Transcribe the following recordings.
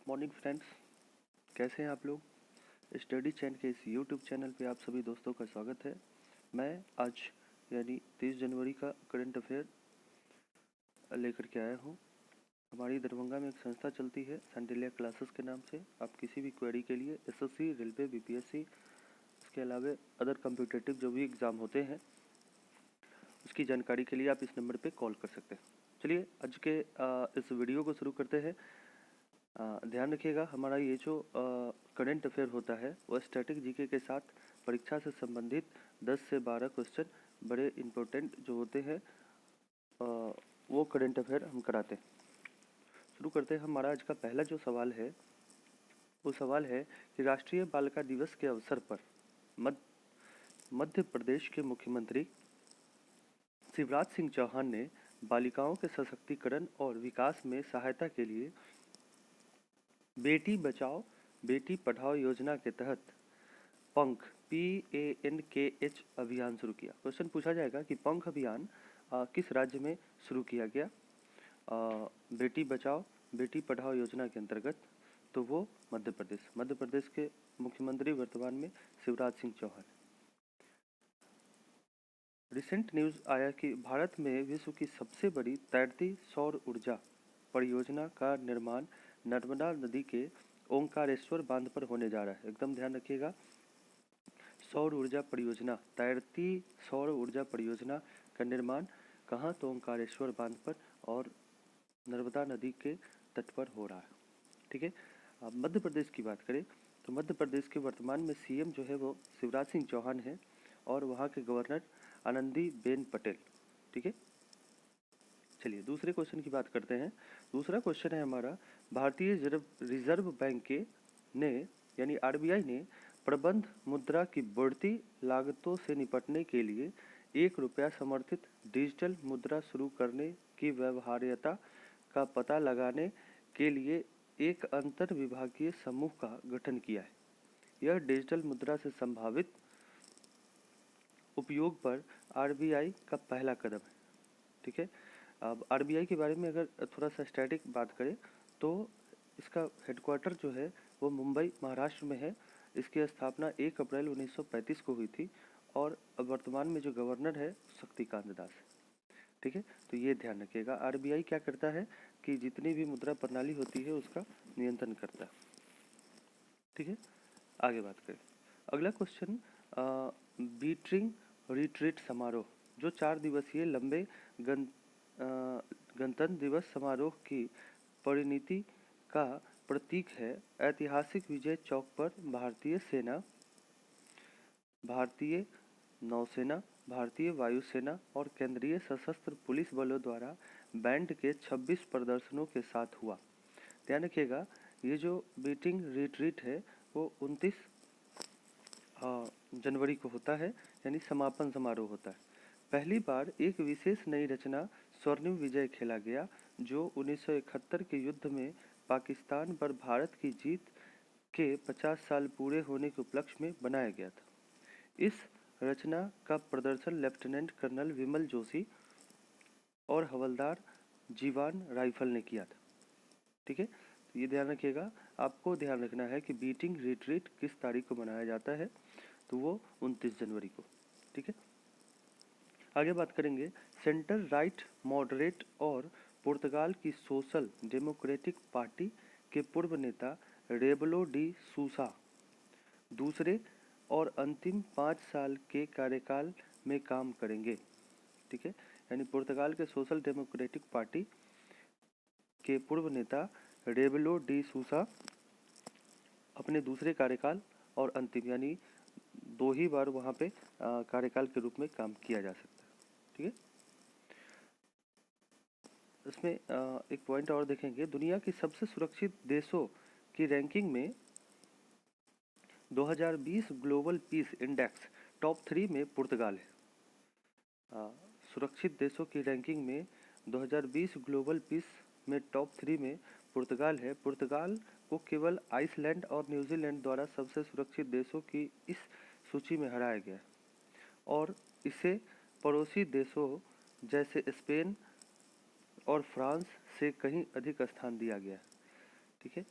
Morning friends, कैसे हैं आप लोग। स्टडी चैन के इस यूट्यूब चैनल पे आप सभी दोस्तों का स्वागत है। मैं आज यानी 30 जनवरी का करंट अफेयर लेकर के आया हूँ। हमारी दरभंगा में एक संस्था चलती है सैंडिलिया क्लासेस के नाम से। आप किसी भी क्वेरी के लिए एसएससी, रेलवे, बीपीएससी, इसके अलावा अदर कम्पिटिटिव जो भी एग्ज़ाम होते हैं उसकी जानकारी के लिए आप इस नंबर पर कॉल कर सकते हैं। चलिए आज के इस वीडियो को शुरू करते हैं। ध्यान रखिएगा, हमारा ये जो करंट अफेयर होता है वह स्टैटिक जीके के साथ परीक्षा से संबंधित 10 से 12 क्वेश्चन बड़े इम्पोर्टेंट जो होते हैं वो करंट अफेयर हम कराते हैं। शुरू करते हैं। हमारा आज का पहला जो सवाल है वो सवाल है कि राष्ट्रीय बालिका दिवस के अवसर पर मध्य प्रदेश के मुख्यमंत्री शिवराज सिंह चौहान ने बालिकाओं के सशक्तिकरण और विकास में सहायता के लिए बेटी बचाओ बेटी पढ़ाओ योजना के तहत पंख PANKH अभियान शुरू किया। क्वेश्चन पूछा जाएगा कि पंख अभियान किस राज्य में शुरू किया गया बेटी बचाओ बेटी पढ़ाओ योजना के अंतर्गत, तो वो मध्य प्रदेश के मुख्यमंत्री वर्तमान में शिवराज सिंह चौहान। रिसेंट न्यूज़ आया कि भारत में विश्व की सबसे बड़ी तैरती सौर ऊर्जा परियोजना का निर्माण नर्मदा नदी के ओंकारेश्वर बांध पर होने जा रहा है। एकदम ध्यान रखिएगा, सौर ऊर्जा परियोजना, तैरती सौर ऊर्जा परियोजना का निर्माण कहाँ, तो ओंकारेश्वर बांध पर और नर्मदा नदी के तट पर हो रहा है। ठीक है। अब मध्य प्रदेश की बात करें तो मध्य प्रदेश के वर्तमान में CM जो है वो शिवराज सिंह चौहान है और वहाँ के गवर्नर आनंदीबेन पटेल। ठीक है। चलिए दूसरे क्वेश्चन की बात करते हैं। दूसरा क्वेश्चन है हमारा, भारतीय रिजर्व बैंक ने यानी RBI ने प्रबंध मुद्रा की बढ़ती लागतों से निपटने के लिए 1 रुपया समर्थित डिजिटल मुद्रा शुरू करने की व्यवहार्यता का पता लगाने के लिए एक अंतर विभागीय समूह का गठन किया है। यह डिजिटल मुद्रा से संभावित उपयोग पर RBI का पहला कदम है। ठीक है। अब RBI के बारे में अगर थोड़ा सा स्टैटिक बात करें तो इसका हेडक्वार्टर जो है वो मुंबई महाराष्ट्र में है। इसकी स्थापना 1 अप्रैल 1935 को हुई थी और वर्तमान में जो गवर्नर है शक्तिकांत दास है। ठीक है। तो ये ध्यान रखिएगा, RBI क्या करता है कि जितनी भी मुद्रा प्रणाली होती है उसका नियंत्रण करता है। ठीक है। आगे बात करें। अगला क्वेश्चन, बीटिंग रिट्रीट समारोह जो 4 दिवसीय लंबे गणतंत्र दिवस समारोह की परिणति का प्रतीक है। ऐतिहासिक विजय चौक पर भारतीय सेना, भारतीय नौसेना, भारतीय वायुसेना और केंद्रीय सशस्त्र पुलिस बलों द्वारा बैंड के 26 प्रदर्शनों के साथ हुआ। ध्यान रखिएगा, ये जो बीटिंग रिट्रीट है वो 29 जनवरी को होता है, यानी समापन समारोह होता है। पहली बार एक विशेष नई रचना स्वर्णिम विजय खेला गया जो 1971 के युद्ध में पाकिस्तान पर भारत की जीत के 50 साल पूरे होने के उपलक्ष्य में बनाया गया था। इस रचना का प्रदर्शन लेफ्टिनेंट कर्नल विमल जोशी और हवलदार जीवान राइफल ने किया था। ठीक है। तो ये ध्यान रखिएगा, आपको ध्यान रखना है कि बीटिंग रिट्रीट किस तारीख को मनाया जाता है, तो वो 29 जनवरी को। ठीक है। आगे बात करेंगे, सेंटर राइट मॉडरेट और पुर्तगाल की सोशल डेमोक्रेटिक पार्टी के पूर्व नेता रेबलो डी सूसा दूसरे और अंतिम 5 साल के कार्यकाल में काम करेंगे। ठीक है। यानी पुर्तगाल के सोशल डेमोक्रेटिक पार्टी के पूर्व नेता रेबलो डी सूसा अपने दूसरे कार्यकाल और अंतिम यानी 2 ही बार वहाँ पे कार्यकाल के रूप में काम किया जा सकता है। ठीक है। इसमें एक पॉइंट और देखेंगे, दुनिया की सबसे सुरक्षित देशों की रैंकिंग में 2020 ग्लोबल पीस इंडेक्स टॉप 3 में पुर्तगाल है। सुरक्षित देशों की रैंकिंग में 2020 ग्लोबल पीस में टॉप 3 में पुर्तगाल है। पुर्तगाल को केवल आइसलैंड और न्यूजीलैंड द्वारा सबसे सुरक्षित देशों की इस सूची में हटाया गया और इसे पड़ोसी देशों जैसे स्पेन और फ्रांस से कहीं अधिक स्थान दिया गया है। ठीक है।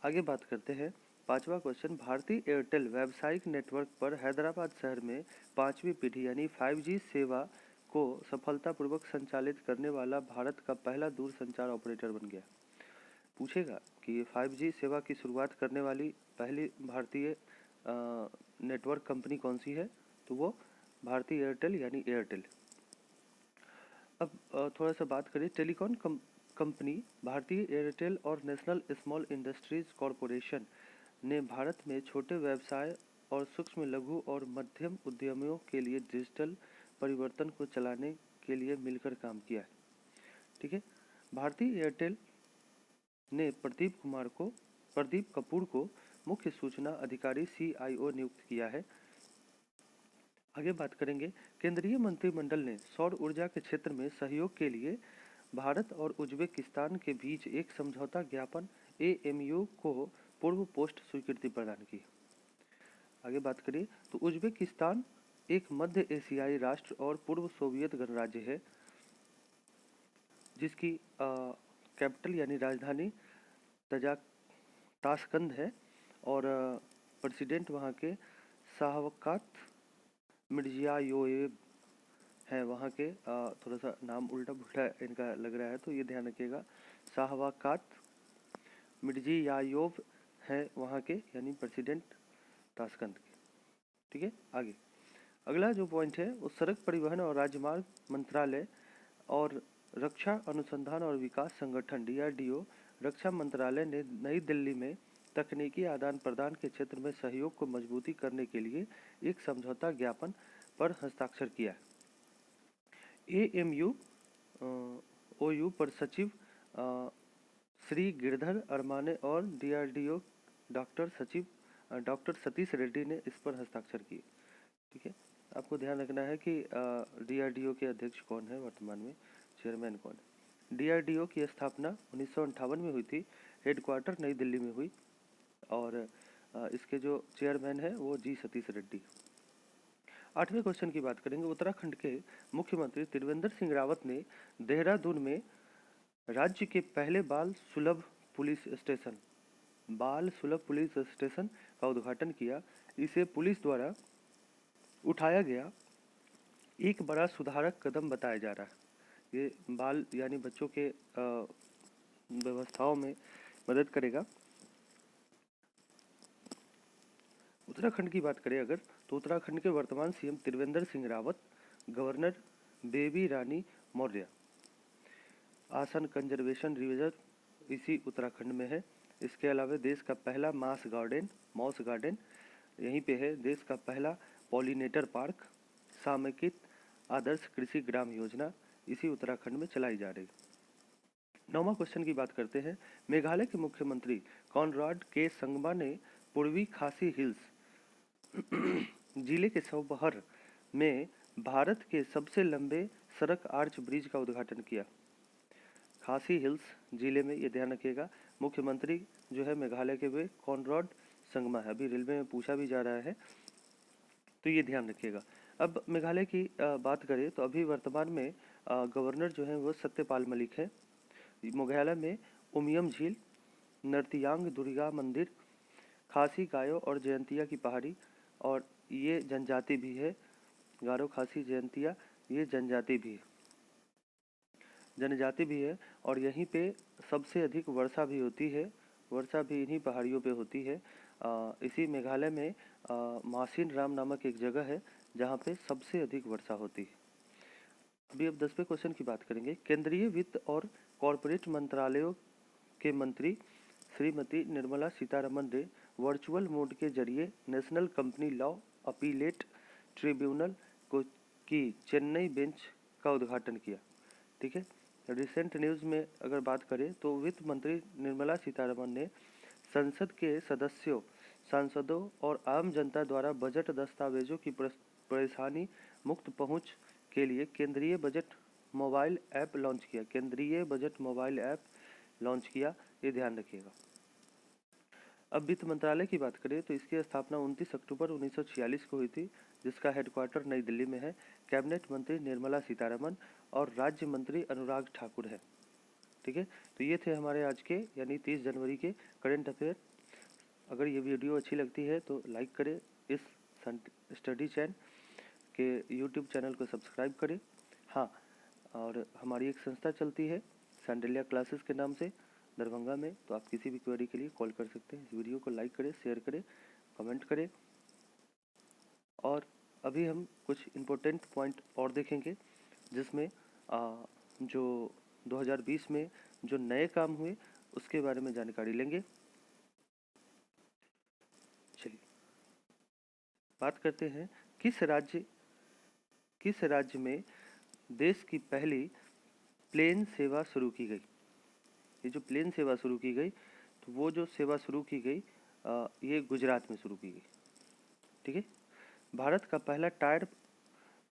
आगे बात करते हैं। पांचवा क्वेश्चन, भारतीय एयरटेल व्यावसायिक नेटवर्क पर हैदराबाद शहर में 5वीं पीढ़ी यानी 5G सेवा को सफलतापूर्वक संचालित करने वाला भारत का पहला दूरसंचार ऑपरेटर बन गया। पूछेगा कि ये 5G सेवा की शुरुआत करने वाली पहली भारतीय नेटवर्क कंपनी कौन सी है, तो वो भारतीय एयरटेल यानी एयरटेल। अब थोड़ा सा बात करें, टेलीकॉम कंपनी भारतीय एयरटेल और नेशनल स्मॉल इंडस्ट्रीज कॉरपोरेशन ने भारत में छोटे व्यवसाय और सूक्ष्म लघु और मध्यम उद्यमियों के लिए डिजिटल परिवर्तन को चलाने के लिए मिलकर काम किया है। ठीक है, भारतीय एयरटेल ने प्रदीप कपूर को मुख्य सूचना अधिकारी CIO नियुक्त किया है। आगे बात करेंगे, केंद्रीय मंत्रिमंडल ने सौर ऊर्जा के क्षेत्र में सहयोग के लिए भारत और उज्बेकिस्तान के बीच एक समझौता ज्ञापन AMU को पूर्व पोस्ट स्वीकृति प्रदान की। आगे बात करें तो उज्बेकिस्तान एक मध्य एशियाई राष्ट्र और पूर्व सोवियत गणराज्य है, जिसकी कैपिटल यानी राजधानी ताशकंद है और प्रेसिडेंट वहाँ के शाहवकात मिर्जियोयेव हैं। वहाँ के थोड़ा सा नाम उल्टा पुल्टा इनका लग रहा है, तो ये ध्यान रखिएगा। शाहवकात मिर्जियोयेव हैं वहाँ के यानी प्रेसिडेंट ताशकंद के। ठीक है, आगे अगला जो पॉइंट है वो सड़क परिवहन और राजमार्ग मंत्रालय और रक्षा अनुसंधान और विकास संगठन DRDO रक्षा मंत्रालय ने नई दिल्ली में तकनीकी आदान प्रदान के क्षेत्र में सहयोग को मजबूती करने के लिए एक समझौता ज्ञापन पर हस्ताक्षर किया। AMU OU पर सचिव श्री गिरधर अरमाने और DRDO डॉक्टर सतीश रेड्डी ने इस पर हस्ताक्षर किए। ठीक है, आपको ध्यान रखना है कि DRDO के अध्यक्ष कौन है, वर्तमान में चेयरमैन कौन है। DRDO की स्थापना 1958 में हुई थी, हेडक्वार्टर नई दिल्ली में हुई और इसके जो चेयरमैन है वो G सतीश रेड्डी। 8वें क्वेश्चन की बात करेंगे, उत्तराखंड के मुख्यमंत्री त्रिवेंद्र सिंह रावत ने देहरादून में राज्य के पहले बाल सुलभ पुलिस स्टेशन का उद्घाटन किया। इसे पुलिस द्वारा उठाया गया एक बड़ा सुधारक कदम बताया जा रहा है। ये बाल यानी बच्चों के व्यवस्थाओं में मदद करेगा। उत्तराखंड की बात करें अगर, तो उत्तराखंड के वर्तमान CM Trivendra Singh Rawat, governor Baby Rani Maurya, Asan conservation reserve इसी उत्तराखंड में है। इसके अलावा देश का पहला मॉस गार्डन यहीं पे है। देश का पहला पॉलिनेटर पार्क, समेकित आदर्श कृषि ग्राम योजना इसी उत्तराखंड में चलाई जा रही। 9वां क्वेश्चन की बात करते हैं, मेघालय के मुख्यमंत्री कॉनराड के संगमा ने पूर्वी खासी हिल्स जिले के सौबहर में भारत के सबसे लंबे सड़क आर्च ब्रिज का उद्घाटन किया। खासी हिल्स जिले में, ये ध्यान रखिएगा, मुख्यमंत्री जो है मेघालय के वे कॉनराड संगमा है। अभी रेलवे में पूछा भी जा रहा है, तो ये ध्यान रखिएगा। अब मेघालय की बात करें तो अभी वर्तमान में गवर्नर जो है वो सत्यपाल मलिक है। मेघालय में उमियम झील, नर्तियांग दुर्गा मंदिर, खासी गायो और जयंतिया की पहाड़ी, और ये जनजाति भी है, गारो खासी जयंतिया, ये जनजाति भी है और यहीं पे सबसे अधिक वर्षा भी होती है। वर्षा भी इन्हीं पहाड़ियों पे होती है। इसी मेघालय में मासिन राम नामक एक जगह है जहाँ पे सबसे अधिक वर्षा होती है। अभी अब 10वें क्वेश्चन की बात करेंगे, केंद्रीय वित्त और कॉरपोरेट मंत्रालयों के मंत्री श्रीमती निर्मला सीतारमन ने वर्चुअल मोड के जरिए national company law appellate tribunal की चेन्नई बेंच का उद्घाटन किया। ठीक है, रिसेंट न्यूज़ में अगर बात करें तो वित्त मंत्री निर्मला सीतारमन ने संसद के सांसदों और आम जनता द्वारा बजट दस्तावेजों की परेशानी मुक्त पहुंच के लिए केंद्रीय बजट मोबाइल ऐप लॉन्च किया। ये ध्यान रखिएगा। अब वित्त मंत्रालय की बात करें तो इसकी स्थापना 29 अक्टूबर 1946 को हुई थी, जिसका हेडक्वार्टर नई दिल्ली में है। कैबिनेट मंत्री निर्मला सीतारमन और राज्य मंत्री अनुराग ठाकुर है। ठीक है, तो ये थे हमारे आज के यानी 30 जनवरी के करंट अफेयर। अगर ये वीडियो अच्छी लगती है तो लाइक करें, इस स्टडी चैन के यूट्यूब चैनल को सब्सक्राइब करें। हाँ, और हमारी एक संस्था चलती है सैंडिलिया क्लासेस के नाम से दरभंगा में, तो आप किसी भी क्वेरी के लिए कॉल कर सकते हैं। इस वीडियो को लाइक करें, शेयर करें, कमेंट करें। और अभी हम कुछ इम्पोर्टेंट पॉइंट और देखेंगे जिसमें जो 2020 में जो नए काम हुए उसके बारे में जानकारी लेंगे। चलिए बात करते हैं किस राज्य में देश की पहली प्लेन सेवा शुरू की गई। ये जो प्लेन सेवा शुरू की गई, तो वो जो सेवा शुरू की गई ये गुजरात में शुरू की गई। ठीक है, भारत का पहला टायर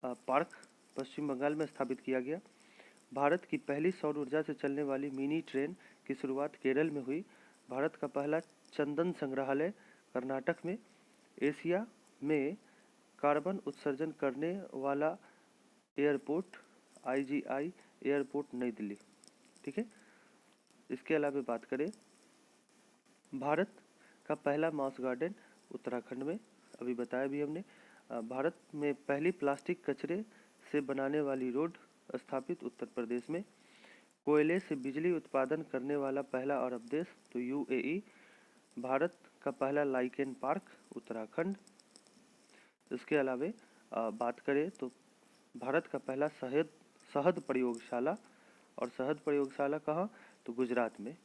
पार्क पश्चिम बंगाल में स्थापित किया गया। भारत की पहली सौर ऊर्जा से चलने वाली मिनी ट्रेन की शुरुआत केरल में हुई। भारत का पहला चंदन संग्रहालय कर्नाटक में। एशिया में कार्बन उत्सर्जन करने वाला एयरपोर्ट IGI एयरपोर्ट नई दिल्ली। ठीक है, इसके अलावा बात करें भारत का पहला माउस गार्डन उत्तराखंड में, अभी बताया भी हमने। भारत में पहली प्लास्टिक कचरे से बनाने वाली रोड स्थापित उत्तर प्रदेश में। कोयले से बिजली उत्पादन करने वाला पहला अरब देश तो UAE। भारत का पहला लाइकेन पार्क उत्तराखंड। इसके अलावा बात करें तो भारत का पहला शहद प्रयोगशाला, और शहद प्रयोगशाला कहाँ, तो गुजरात में।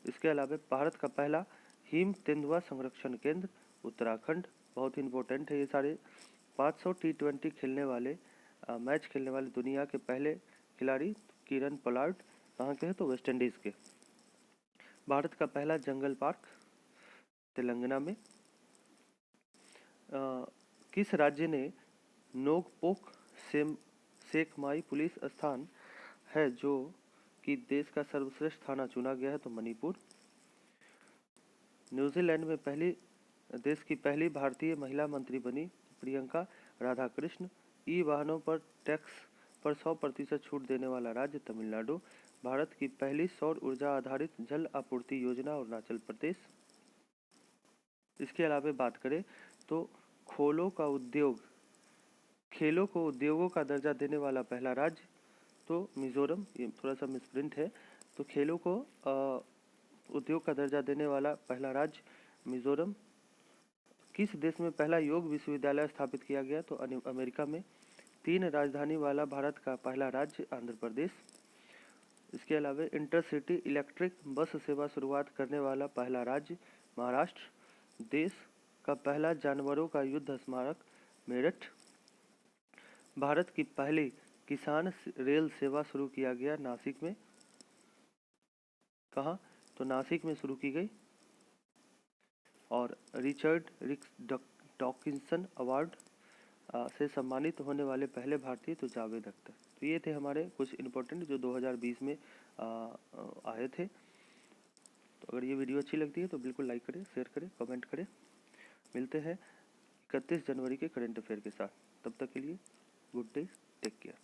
इसके अलावा भारत का पहला हिम तेंदुआ संरक्षण केंद्र उत्तराखंड। बहुत ही इम्पोर्टेंट है ये सारे। 500 T20 खेलने वाले मैच खेलने वाले दुनिया के पहले खिलाड़ी किरण पोलार्ड कहाँ के हैं, तो वेस्ट इंडीज़ के। भारत का पहला जंगल पार्क तेलंगाना में। किस राज्य ने नोकपोक सेकमाई पुलिस स्थान है जो कि देश का सर्वश्रेष्ठ थाना चुना गया है, तो मणिपुर। न्यूजीलैंड में देश की पहली भारतीय महिला मंत्री बनी प्रियंका राधाकृष्ण। ई वाहनों पर टैक्स पर 100% छूट देने वाला राज्य तमिलनाडु। भारत की पहली सौर ऊर्जा आधारित जल आपूर्ति योजना अरुणाचल प्रदेश। इसके अलावा बात करें तो खेलों को उद्योगों का दर्जा देने वाला पहला राज्य तो मिजोरम। ये थोड़ा सा मिसप्रिंट है, तो खेलों को उद्योग का दर्जा देने वाला पहला राज्य मिजोरम। किस देश में पहला योग विश्वविद्यालय स्थापित किया गया, तो अमेरिका में। 3 राजधानी वाला भारत का पहला राज्य आंध्र प्रदेश। इसके अलावा इंटरसिटी इलेक्ट्रिक बस सेवा शुरुआत करने वाला पहला राज्य महाराष्ट्र। देश का पहला जानवरों का युद्ध स्मारक मेरठ। भारत की पहली किसान रेल सेवा शुरू किया गया नासिक में। कहाँ, तो नासिक में शुरू की गई। और रिचर्ड रिक्स डॉकिंसन अवार्ड से सम्मानित होने वाले पहले भारतीय तो जावेद अख्तर। तो ये थे हमारे कुछ इम्पोर्टेंट जो 2020 में आए थे। तो अगर ये वीडियो अच्छी लगती है तो बिल्कुल लाइक करें, शेयर करें, कमेंट करें। मिलते हैं 31 जनवरी के करंट अफेयर के साथ। तब तक के लिए गुड डे, टेक केयर।